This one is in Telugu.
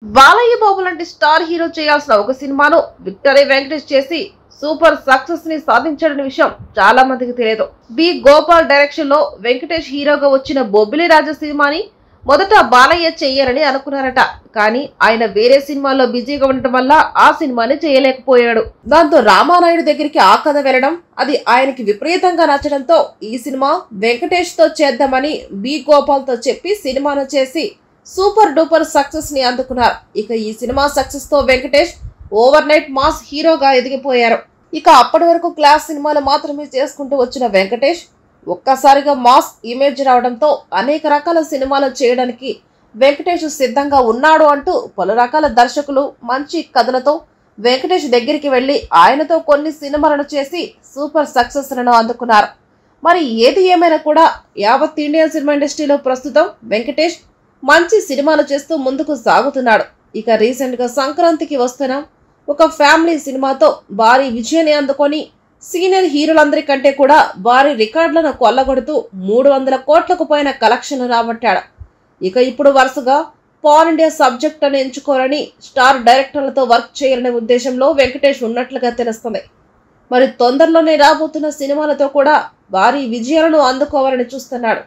బాలయ్య బాబు లాంటి స్టార్ హీరో చేయాల్సిన ఒక సినిమాను విక్టరీ వెంకటేష్ చేసి సూపర్ సక్సెస్ ని సాధించాడనే విషయం చాలా మందికి తెలియదు. బి గోపాల్ డైరెక్షన్ లో వెంకటేష్ హీరోగా వచ్చిన బొబ్బిలి రాజా సినిమాని మొదట బాలయ్య చెయ్యాలని అనుకున్నారట. కానీ ఆయన వేరే సినిమాల్లో బిజీగా ఉండటం వల్ల ఆ సినిమాని చేయలేకపోయాడు. దాంతో రామానాయుడు దగ్గరికి ఆ కథ వెళ్లడం, అది ఆయనకి విపరీతంగా నచ్చడంతో ఈ సినిమా వెంకటేష్ తో చేద్దామని బి గోపాల్ తో చెప్పి సినిమాను చేసి సూపర్ డూపర్ సక్సెస్ ని అందుకున్నారు. ఇక ఈ సినిమా సక్సెస్ తో వెంకటేష్ ఓవర్ నైట్ మాస్ హీరోగా ఎదిగిపోయారు. ఇక అప్పటి వరకు క్లాస్ సినిమాలు మాత్రమే చేసుకుంటూ వచ్చిన వెంకటేష్ ఒక్కసారిగా మాస్ ఇమేజ్ రావడంతో అనేక రకాల సినిమాలు చేయడానికి వెంకటేష్ సిద్ధంగా ఉన్నాడు అంటూ పలు రకాల దర్శకులు మంచి కథలతో వెంకటేష్ దగ్గరికి వెళ్లి ఆయనతో కొన్ని సినిమాలను చేసి సూపర్ సక్సెస్ లను అందుకున్నారు. మరి ఏది ఏమైనా కూడా యావత్ ఇండియన్ సినిమా ఇండస్ట్రీలో ప్రస్తుతం వెంకటేష్ మంచి సినిమాలు చేస్తూ ముందుకు సాగుతున్నాడు. ఇక రీసెంట్ గా సంక్రాంతికి వస్తున్న ఒక ఫ్యామిలీ సినిమాతో భారీ విజయాన్ని అందుకొని సీనియర్ హీరోలందరికంటే కూడా భారీ రికార్డులను కొల్లగొడుతూ 300 కోట్లకు పైన కలెక్షన్ రాబట్టాడు. ఇక ఇప్పుడు వరుసగా పాన్ ఇండియా సబ్జెక్ట్ అని ఎంచుకోవాలని స్టార్ డైరెక్టర్లతో వర్క్ చేయాలనే ఉద్దేశంలో వెంకటేష్ ఉన్నట్లుగా తెలుస్తుంది. మరి తొందరలోనే రాబోతున్న సినిమాలతో కూడా భారీ విజయాలను అందుకోవాలని చూస్తున్నాడు.